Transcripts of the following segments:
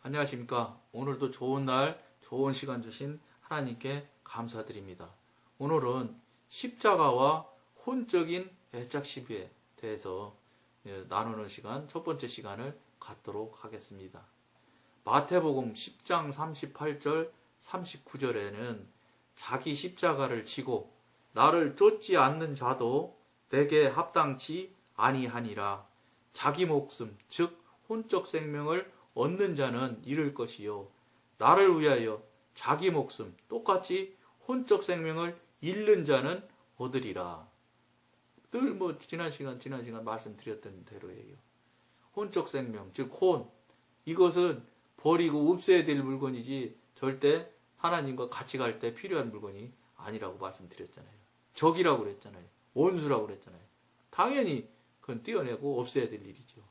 안녕하십니까. 오늘도 좋은 날, 좋은 시간 주신 하나님께 감사드립니다. 오늘은 십자가와 혼적인 애착 시비에 대해서 나누는 시간, 첫 번째 시간을 갖도록 하겠습니다. 마태복음 10장 38절, 39절에는 자기 십자가를 지고 나를 쫓지 않는 자도 내게 합당치 아니하니라. 자기 목숨, 즉 혼적 생명을 얻는 자는 잃을 것이요 나를 위하여 자기 목숨 똑같이 혼적 생명을 잃는 자는 얻으리라. 늘 지난 시간 말씀드렸던 대로예요. 혼적 생명, 즉 혼, 이것은 버리고 없애야 될 물건이지 절대 하나님과 같이 갈 때 필요한 물건이 아니라고 말씀드렸잖아요. 적이라고 그랬잖아요. 원수라고 그랬잖아요. 당연히 그건 떼어내고 없애야 될 일이죠.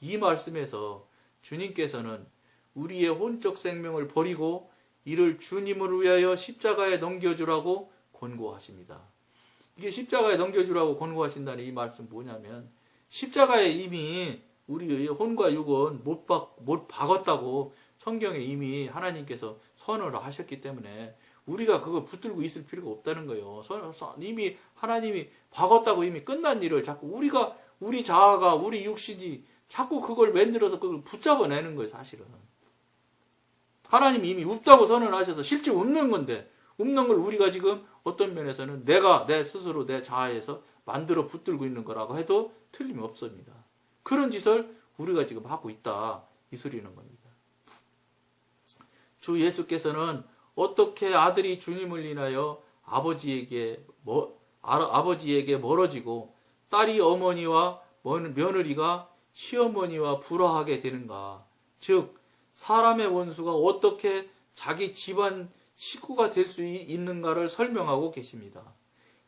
이 말씀에서 주님께서는 우리의 혼적 생명을 버리고 이를 주님을 위하여 십자가에 넘겨주라고 권고하십니다. 이게 십자가에 넘겨주라고 권고하신다는 이 말씀 뭐냐면 십자가에 이미 우리의 혼과 육은 못 박았다고 성경에 이미 하나님께서 선언을 하셨기 때문에 우리가 그거 붙들고 있을 필요가 없다는 거예요. 이미 하나님이 박았다고 이미 끝난 일을 자꾸 우리 자아가 우리 육신이 자꾸 그걸 만들어서 그걸 붙잡아내는 거예요, 사실은. 하나님이 이미 없다고 선언하셔서 실제 없는 건데, 없는 걸 우리가 지금 어떤 면에서는 내 스스로 내 자아에서 만들어 붙들고 있는 거라고 해도 틀림없습니다. 그런 짓을 우리가 지금 하고 있다. 이 소리는 겁니다. 주 예수께서는 어떻게 아들이 주님을 인하여 아버지에게 멀어지고 딸이 어머니와 며느리가 시어머니와 불화하게 되는가. 즉 사람의 원수가 어떻게 자기 집안 식구가 될 수 있는가를 설명하고 계십니다.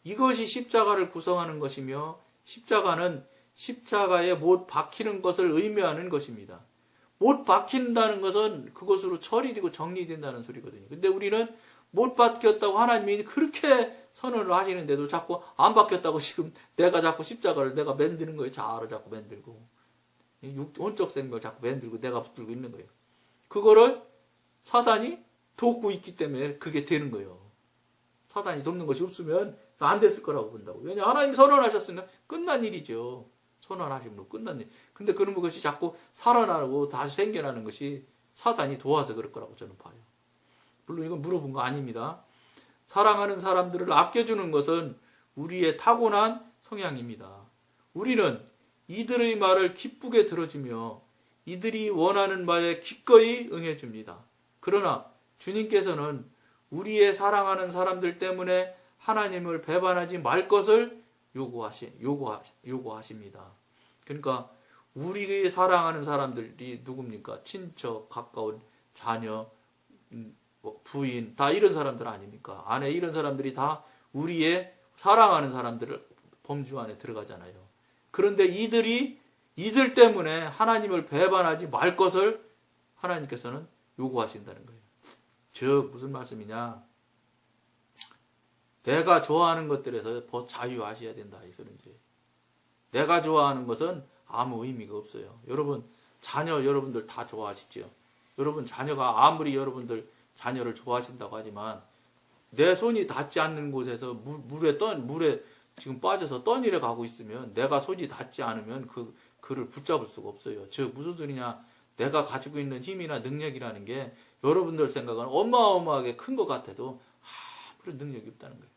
이것이 십자가를 구성하는 것이며 십자가는 십자가에 못 박히는 것을 의미하는 것입니다. 못 박힌다는 것은 그것으로 처리되고 정리된다는 소리거든요. 근데 우리는 못 박혔다고 하나님이 그렇게 선언을 하시는데도 자꾸 안 박혔다고 지금 내가 자꾸 십자가를 내가 만드는 거예요. 자아를 자꾸 만들고. 혼적 생명을 자꾸 만들고 내가 붙들고 있는 거예요. 그거를 사단이 돕고 있기 때문에 그게 되는 거예요. 사단이 돕는 것이 없으면 안 됐을 거라고 본다고. 왜냐하면 하나님이 선언하셨으니까 끝난 일이죠. 선언하시면 끝난 일. 근데 그런 것이 자꾸 살아나고 다시 생겨나는 것이 사단이 도와서 그럴 거라고 저는 봐요. 물론 이건 물어본 거 아닙니다. 사랑하는 사람들을 아껴주는 것은 우리의 타고난 성향입니다. 우리는 이들의 말을 기쁘게 들어주며 이들이 원하는 바에 기꺼이 응해줍니다. 그러나 주님께서는 우리의 사랑하는 사람들 때문에 하나님을 배반하지 말 것을 요구하십니다. 그러니까 우리의 사랑하는 사람들이 누굽니까? 친척, 가까운 자녀, 부인, 다 이런 사람들 아닙니까? 아내 이런 사람들이 다 우리의 사랑하는 사람들을 범주 안에 들어가잖아요. 그런데 이들 때문에 하나님을 배반하지 말 것을 하나님께서는 요구하신다는 거예요. 즉 무슨 말씀이냐? 내가 좋아하는 것들에서 자유하셔야 된다 이 소리지. 내가 좋아하는 것은 아무 의미가 없어요. 여러분 여러분들 다 좋아하시죠? 여러분 자녀가 아무리 여러분들 자녀를 좋아하신다고 하지만 내 손이 닿지 않는 곳에서 물에 지금 빠져서 떠내려 가고 있으면 내가 손이 닿지 않으면 그를 붙잡을 수가 없어요. 즉 무슨 소리냐? 내가 가지고 있는 힘이나 능력이라는 게 여러분들 생각은 어마어마하게 큰 것 같아도 아무런 능력이 없다는 거예요.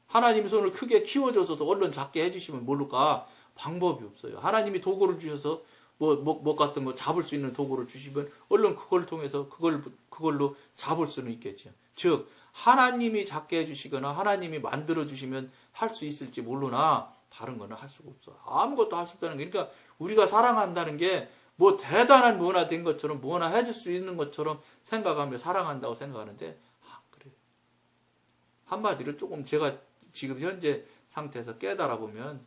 하나님 손을 크게 키워줘서 얼른 작게 해주시면 모를까? 방법이 없어요. 하나님이 도구를 주셔서 뭐 같은 거 잡을 수 있는 도구를 주시면 얼른 그걸 통해서 그걸로 잡을 수는 있겠죠. 즉 하나님이 작게 해주시거나 하나님이 만들어 주시면 할 수 있을지 모르나 다른 거는 할 수가 없어. 아무것도 할 수 없다는 게. 그러니까 우리가 사랑한다는 게 뭐 대단한 뭐나 된 것처럼 뭐나 해줄 수 있는 것처럼 생각하며 사랑한다고 생각하는데 그래요. 한마디로 조금 제가 지금 현재 상태에서 깨달아 보면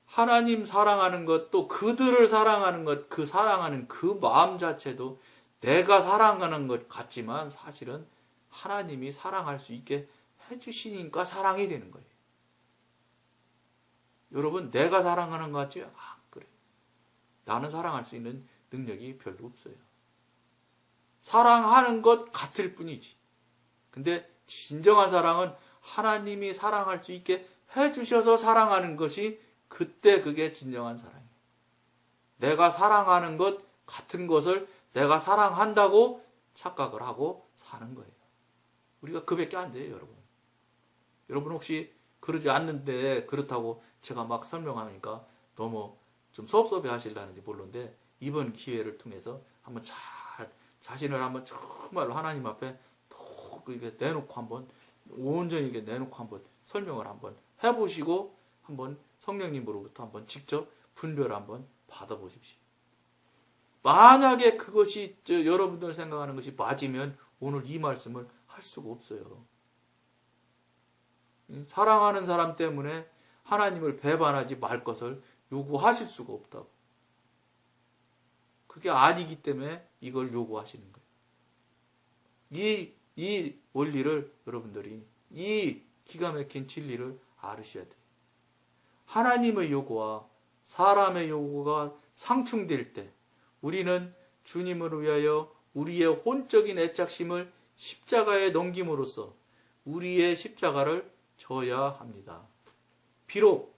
하나님 사랑하는 것, 또 그들을 사랑하는 것, 그 사랑하는 그 마음 자체도 내가 사랑하는 것 같지만 사실은 하나님이 사랑할 수 있게 해주시니까 사랑이 되는 거예요. 여러분, 내가 사랑하는 것 같지? 그래. 나는 사랑할 수 있는 능력이 별로 없어요. 사랑하는 것 같을 뿐이지. 근데 진정한 사랑은 하나님이 사랑할 수 있게 해주셔서 사랑하는 것이 그때 그게 진정한 사랑이에요. 내가 사랑하는 것 같은 것을 내가 사랑한다고 착각을 하고 사는 거예요. 우리가 그밖에 안 돼요, 여러분. 여러분 혹시 그러지 않는데 그렇다고 제가 막 설명하니까 너무 좀 섭섭해 하실라는지 모르는데 이번 기회를 통해서 한번 잘 자신을 한번 정말로 하나님 앞에 톡 이렇게 내놓고 한번 온전히 이렇게 내놓고 한번 설명을 한번 해보시고 한번 성령님으로부터 한번 직접 분별을 한번 받아보십시오. 만약에 그것이 여러분들 생각하는 것이 맞으면 오늘 이 말씀을 할 수가 없어요. 사랑하는 사람 때문에 하나님을 배반하지 말 것을 요구하실 수가 없다고. 그게 아니기 때문에 이걸 요구하시는 거예요. 이 원리를 여러분들이 이 기가 막힌 진리를 알으셔야 돼요. 하나님의 요구와 사람의 요구가 상충될 때 우리는 주님을 위하여 우리의 혼적인 애착심을 십자가에 넘김으로써 우리의 십자가를 져야 합니다. 비록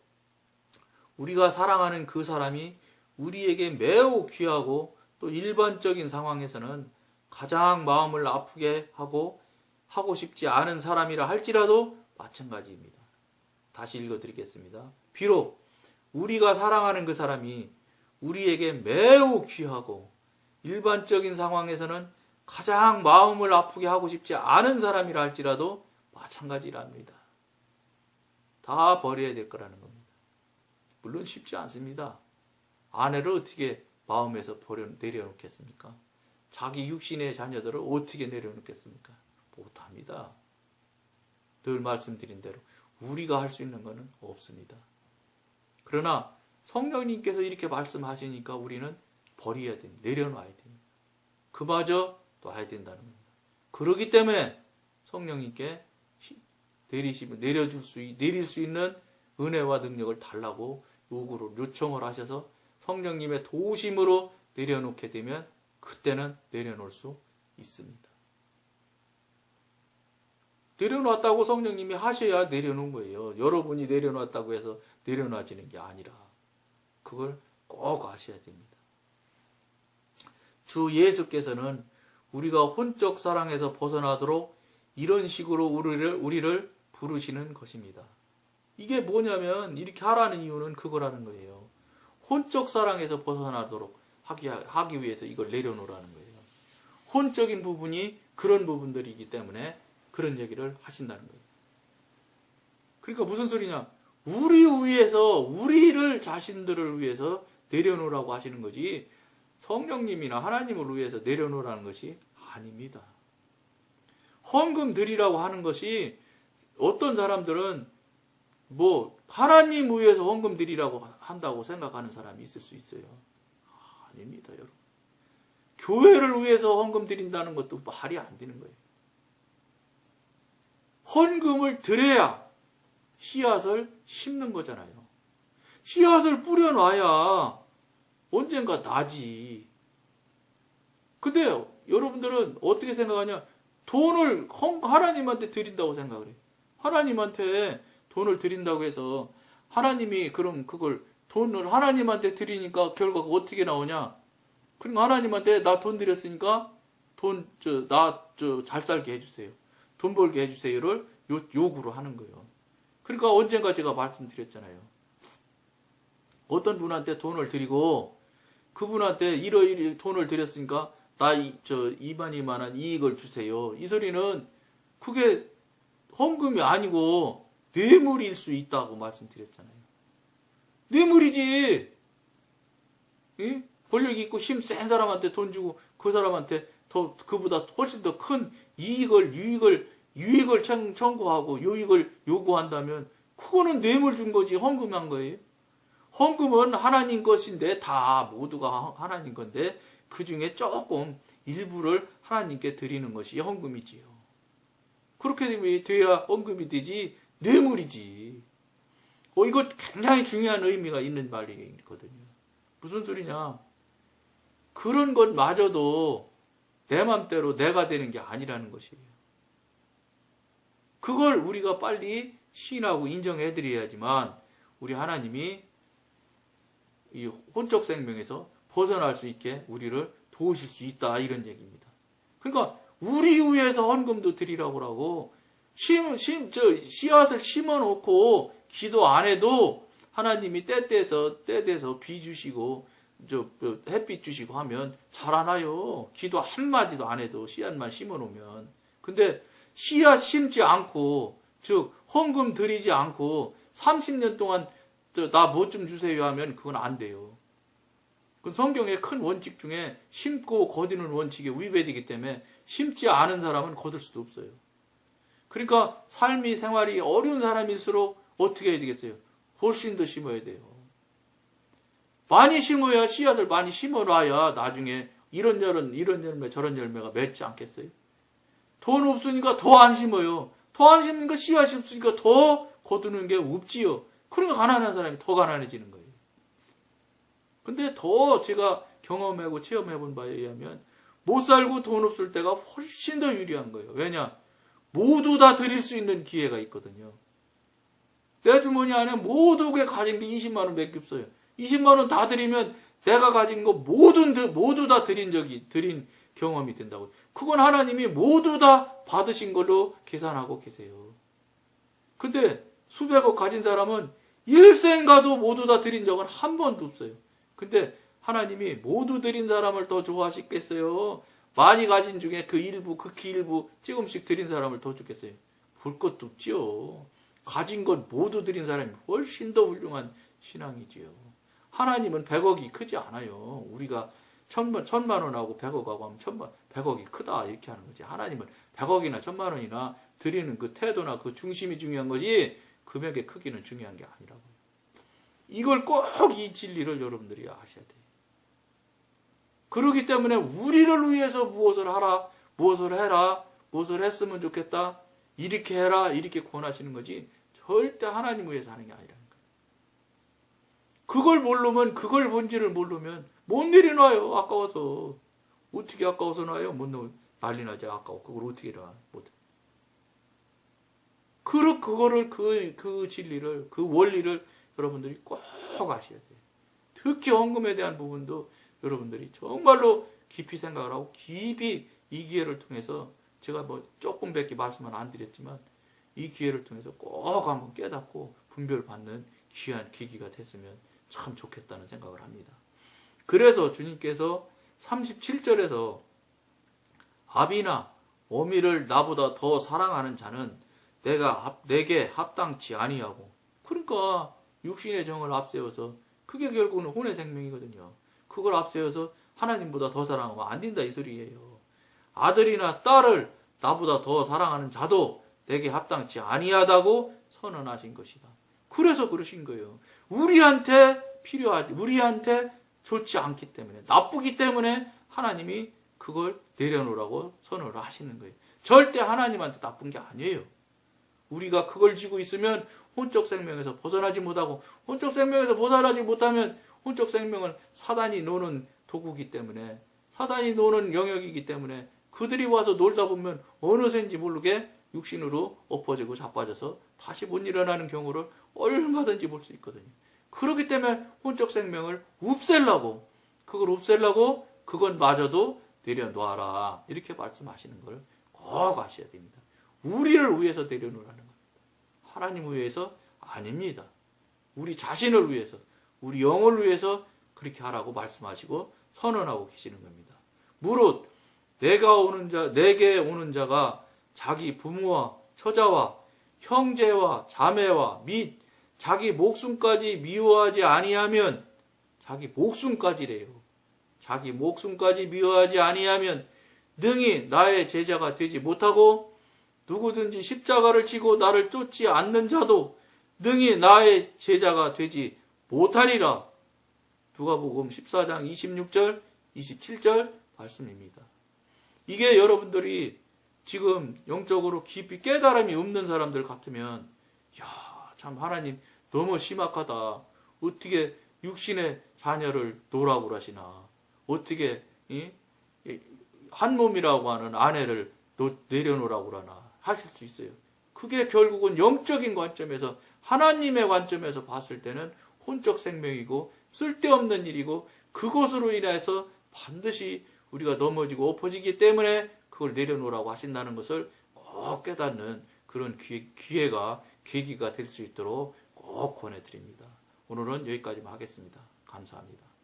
우리가 사랑하는 그 사람이 우리에게 매우 귀하고 또 일반적인 상황에서는 가장 마음을 아프게 하고 싶지 않은 사람이라 할지라도 마찬가지입니다. 다시 읽어드리겠습니다. 비록 우리가 사랑하는 그 사람이 우리에게 매우 귀하고 일반적인 상황에서는 가장 마음을 아프게 하고 싶지 않은 사람이라 할지라도 마찬가지랍니다. 다 버려야 될 거라는 겁니다. 물론 쉽지 않습니다. 아내를 어떻게 마음에서 내려놓겠습니까? 자기 육신의 자녀들을 어떻게 내려놓겠습니까? 못합니다. 늘 말씀드린 대로 우리가 할 수 있는 것은 없습니다. 그러나 성령님께서 이렇게 말씀하시니까 우리는 버려야 됩니다. 내려놔야 됩니다. 그마저 놔야 된다는 겁니다. 그렇기 때문에 성령님께 내릴 수 있는 은혜와 능력을 달라고 요청을 하셔서 성령님의 도우심으로 내려놓게 되면 그때는 내려놓을 수 있습니다. 내려놨다고 성령님이 하셔야 내려놓은 거예요. 여러분이 내려놨다고 해서 내려놔지는 게 아니라 그걸 꼭 아셔야 됩니다. 주 예수께서는 우리가 혼적 사랑에서 벗어나도록 이런 식으로 우리를 부르시는 것입니다. 이게 뭐냐면 이렇게 하라는 이유는 그거라는 거예요. 혼적 사랑에서 벗어나도록 하기 위해서 이걸 내려놓으라는 거예요. 혼적인 부분이 그런 부분들이기 때문에 그런 얘기를 하신다는 거예요. 그러니까 무슨 소리냐? 우리를 자신들을 위해서 내려놓으라고 하시는 거지 성령님이나 하나님을 위해서 내려놓으라는 것이 아닙니다. 헌금 드리라고 하는 것이 어떤 사람들은 하나님 위해서 헌금 드리라고 한다고 생각하는 사람이 있을 수 있어요. 아닙니다, 여러분. 교회를 위해서 헌금 드린다는 것도 말이 안 되는 거예요. 헌금을 드려야 씨앗을 심는 거잖아요. 씨앗을 뿌려놔야 언젠가 나지. 근데 여러분들은 어떻게 생각하냐? 돈을 하나님한테 드린다고 생각을 해요. 하나님한테 돈을 드린다고 해서 하나님이 그럼 그걸 돈을 하나님한테 드리니까 결과가 어떻게 나오냐? 그러니까 하나님한테 나 돈 드렸으니까 나 잘 살게 해주세요. 돈 벌게 해주세요를 요구를 하는 거예요. 그러니까 언젠가 제가 말씀드렸잖아요. 어떤 분한테 돈을 드리고 그분한테 이러이러 돈을 드렸으니까 나 이만한 이익을 주세요. 이 소리는 그게 헌금이 아니고 뇌물일 수 있다고 말씀드렸잖아요. 뇌물이지. 예? 권력 있고 힘 센 사람한테 돈 주고 그 사람한테 그보다 훨씬 더 큰 유익을 청구하고 유익을 요구한다면 그거는 뇌물 준 거지 헌금한 거예요. 헌금은 하나님 것인데 다 모두가 하나님 건데 그 중에 조금 일부를 하나님께 드리는 것이 헌금이지요. 그렇게 돼야 헌금이 되지 뇌물이지. 이거 굉장히 중요한 의미가 있는 말이거든요. 무슨 소리냐? 그런 것마저도 내 맘대로 내가 되는 게 아니라는 것이에요. 그걸 우리가 빨리 시인하고 인정해 드려야지만 우리 하나님이 이 혼적 생명에서 벗어날 수 있게 우리를 도우실 수 있다, 이런 얘기입니다. 그러니까 우리 위해서 헌금도 드리라고 하고 씨앗을 심어 놓고 기도 안 해도 하나님이 때때서 비 주시고 햇빛 주시고 하면 자라나요. 기도 한마디도 안 해도 씨앗만 심어 놓으면. 근데 씨앗 심지 않고, 즉 헌금 드리지 않고 30년 동안 나 뭐 좀 주세요 하면 그건 안 돼요. 그 성경의 큰 원칙 중에 심고 거두는 원칙에 위배되기 때문에 심지 않은 사람은 거둘 수도 없어요. 그러니까 삶이 생활이 어려운 사람일수록 어떻게 해야 되겠어요? 훨씬 더 심어야 돼요. 많이 심어야, 씨앗을 많이 심어놔야 나중에 이런 열매 저런 열매가 맺지 않겠어요? 돈 없으니까 더 안 심어요. 더 안 심으니까 씨앗이 없으니까 더 거두는 게 없지요. 그러니까 가난한 사람이 더 가난해지는 거예요. 근데 더 제가 경험하고 체험해본 바에 의하면 못 살고 돈 없을 때가 훨씬 더 유리한 거예요. 왜냐? 모두 다 드릴 수 있는 기회가 있거든요. 내 주머니 안에 모두가 가진 게 20만 원 밖에 없어요. 20만 원 다 드리면 내가 가진 거 모두 다 드린 경험이 된다고. 그건 하나님이 모두 다 받으신 걸로 계산하고 계세요. 근데 수백억 가진 사람은 일생가도 모두 다 드린 적은 한 번도 없어요. 근데 하나님이 모두 드린 사람을 더 좋아하시겠어요? 많이 가진 중에 그 일부, 극히 일부 조금씩 드린 사람을 더 좋겠어요? 볼 것도 없지요. 가진 건 모두 드린 사람이 훨씬 더 훌륭한 신앙이지요. 하나님은 100억이 크지 않아요. 우리가 천만 원하고 100억하고 하면 100억이 크다 이렇게 하는 거지. 하나님은 100억이나 1000만 원이나 드리는 그 태도나 그 중심이 중요한 거지 금액의 크기는 중요한 게 아니라고요. 이걸 꼭 이 진리를 여러분들이 아셔야 돼요. 그렇기 때문에 우리를 위해서 무엇을 하라, 무엇을 해라, 무엇을 했으면 좋겠다, 이렇게 해라, 이렇게 권하시는 거지 절대 하나님 위해서 하는 게 아니라는 거예요. 그걸 모르면, 그걸 본질을 모르면 못 내려놔요. 아까워서. 어떻게 아까워서 놔요? 못 넣어. 난리 나지. 아까워. 그걸 어떻게 놔? 못. 그거를, 그 진리를, 그 원리를 여러분들이 꼭 아셔야 돼요. 특히 헌금에 대한 부분도 여러분들이 정말로 깊이 생각을 하고 깊이 이 기회를 통해서 제가 뭐 조금밖에 말씀은 안 드렸지만 이 기회를 통해서 꼭 한번 깨닫고 분별받는 귀한 계기가 됐으면 참 좋겠다는 생각을 합니다. 그래서 주님께서 37절에서 아비나 어미를 나보다 더 사랑하는 자는 내게 합당치 아니하고, 그러니까 육신의 정을 앞세워서 그게 결국은 혼의 생명이거든요. 그걸 앞세워서 하나님보다 더 사랑하면 안 된다 이 소리예요. 아들이나 딸을 나보다 더 사랑하는 자도 내게 합당치 아니하다고 선언하신 것이다. 그래서 그러신 거예요. 우리한테 좋지 않기 때문에, 나쁘기 때문에 하나님이 그걸 내려놓으라고 선언을 하시는 거예요. 절대 하나님한테 나쁜 게 아니에요. 우리가 그걸 지고 있으면 혼적 생명에서 벗어나지 못하고, 혼적 생명에서 벗어나지 못하면 혼적 생명을 사단이 노는 도구이기 때문에, 사단이 노는 영역이기 때문에 그들이 와서 놀다 보면 어느새인지 모르게 육신으로 엎어지고 자빠져서 다시 못 일어나는 경우를 얼마든지 볼 수 있거든요. 그렇기 때문에 혼적 생명을 없애려고, 그건 마저도 내려놓아라 이렇게 말씀하시는 걸 꼭 아셔야 됩니다. 우리를 위해서 내려놓으라는 겁니다. 하나님을 위해서 아닙니다. 우리 자신을 위해서, 우리 영을 위해서 그렇게 하라고 말씀하시고 선언하고 계시는 겁니다. 무릇 내게 오는 자가 자기 부모와 처자와 형제와 자매와 및 자기 목숨까지 미워하지 아니하면, 자기 목숨까지래요. 자기 목숨까지 미워하지 아니하면 능히 나의 제자가 되지 못하고, 누구든지 십자가를 지고 나를 쫓지 않는 자도 능히 나의 제자가 되지 못하리라. 누가복음 14장 26절, 27절 말씀입니다. 이게 여러분들이 지금 영적으로 깊이 깨달음이 없는 사람들 같으면, 참 하나님 너무 심각하다. 어떻게 육신의 자녀를 놓으라고 그러시나. 어떻게 한 몸이라고 하는 아내를 내려놓으라고 그러나 하실 수 있어요. 그게 결국은 영적인 관점에서 하나님의 관점에서 봤을 때는 혼적 생명이고 쓸데없는 일이고 그것으로 인해서 반드시 우리가 넘어지고 엎어지기 때문에 그걸 내려놓으라고 하신다는 것을 꼭 깨닫는 그런 계기가 될 수 있도록 꼭 권해드립니다. 오늘은 여기까지만 하겠습니다. 감사합니다.